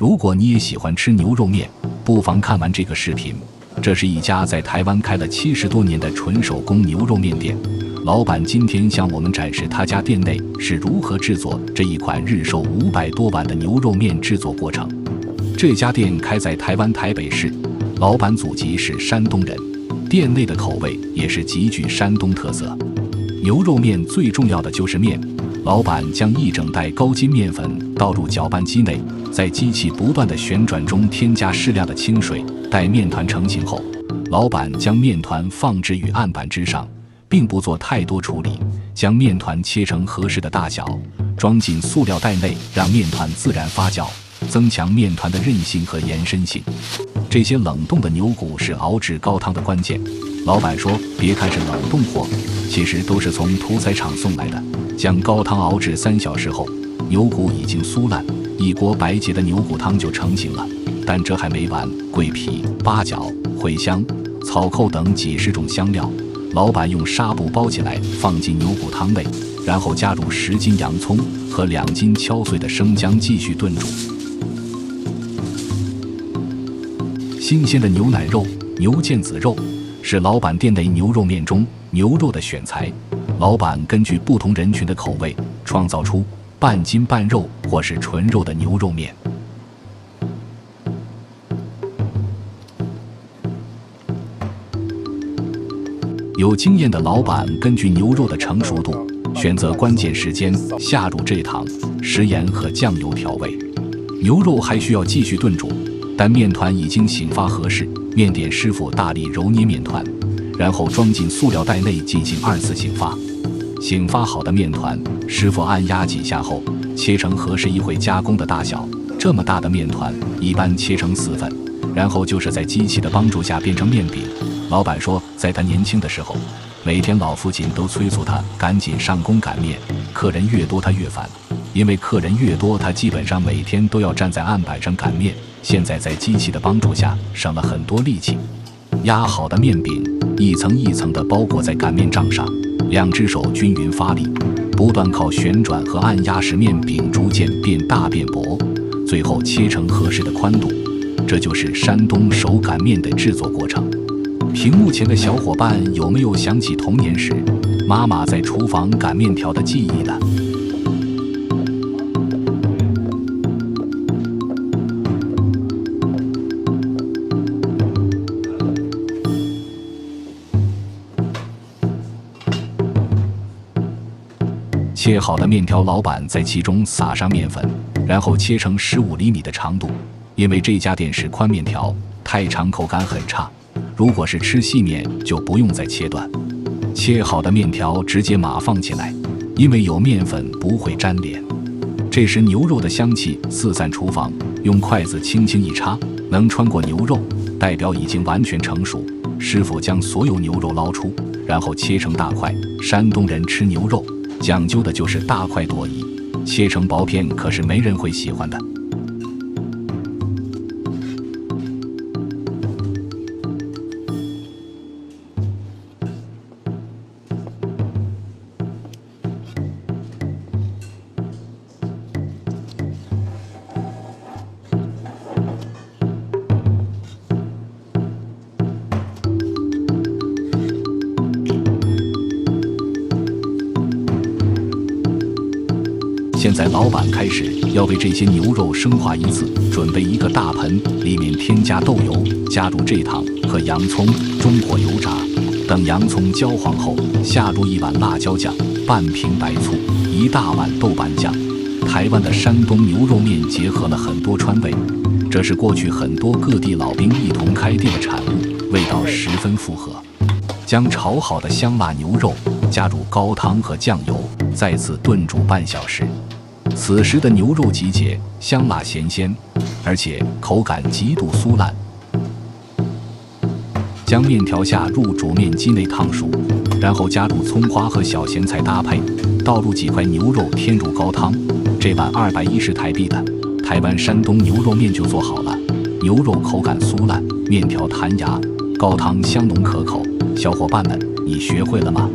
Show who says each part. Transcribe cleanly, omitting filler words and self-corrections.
Speaker 1: 如果你也喜欢吃牛肉面，不妨看完这个视频。这是一家在台湾开了70多年的纯手工牛肉面店，老板今天向我们展示他家店内是如何制作这一款日售500多碗的牛肉面制作过程。这家店开在台湾台北市，老板祖籍是山东人，店内的口味也是极具山东特色。牛肉面最重要的就是面，老板将一整袋高筋面粉倒入搅拌机内，在机器不断的旋转中添加适量的清水，待面团成型后，老板将面团放置于案板之上，并不做太多处理，将面团切成合适的大小，装进塑料袋内，让面团自然发酵，增强面团的韧性和延伸性。这些冷冻的牛骨是熬制高汤的关键。老板说，别看是冷冻货，其实都是从屠宰场送来的。将高汤熬制3小时后，牛骨已经酥烂，一锅白洁的牛骨汤就成型了。但这还没完，桂皮、八角、茴香、草寇等几十种香料，老板用纱布包起来放进牛骨汤内，然后加入10斤洋葱和2斤敲碎的生姜继续炖煮。新鲜的牛奶肉、牛腱子肉是老板店内牛肉面中牛肉的选材。老板根据不同人群的口味，创造出半筋半肉或是纯肉的牛肉面。有经验的老板根据牛肉的成熟度，选择关键时间下入蔗糖、食盐和酱油调味。牛肉还需要继续炖煮，但面团已经醒发合适，面点师傅大力揉捏面团，然后装进塑料袋内进行2次醒发。醒发好的面团，师傅按压几下后，切成合适一会加工的大小。这么大的面团一般切成4份，然后就是在机器的帮助下变成面饼。老板说，在他年轻的时候，每天老父亲都催促他赶紧上工擀面，客人越多他越烦，因为客人越多，他基本上每天都要站在案板上擀面。现在在机器的帮助下，省了很多力气。压好的面饼一层一层地包裹在擀面杖上，2只手均匀发力，不断靠旋转和按压使面饼逐渐变大变薄，最后切成合适的宽度。这就是山东手擀面的制作过程。屏幕前的小伙伴有没有想起童年时妈妈在厨房擀面条的记忆呢？切好的面条，老板在其中撒上面粉，然后切成15厘米的长度。因为这家店是宽面条，太长口感很差，如果是吃细面就不用再切断。切好的面条直接码放起来，因为有面粉不会粘连。这时牛肉的香气四散厨房，用筷子轻轻一插，能穿过牛肉，代表已经完全成熟。师傅将所有牛肉捞出，然后切成大块。山东人吃牛肉讲究的就是大快朵颐，切成薄片可是没人会喜欢的。现在老板开始要为这些牛肉生化一次，准备一个大盆，里面添加豆油，加入蔗糖和洋葱，中火油炸。等洋葱焦黄后，下入1碗辣椒酱、半瓶白醋、1大碗豆瓣酱。台湾的山东牛肉面结合了很多川味，这是过去很多各地老兵一同开店的产物，味道十分复合。将炒好的香辣牛肉加入高汤和酱油，再次炖煮半小时。此时的牛肉极解，香辣咸鲜，而且口感极度酥烂。将面条下入煮面机内烫熟，然后加入葱花和小咸菜搭配，倒入几块牛肉，添入高汤。这碗210台币的台湾山东牛肉面就做好了。牛肉口感酥烂，面条弹牙，高汤香浓可口。小伙伴们，你学会了吗？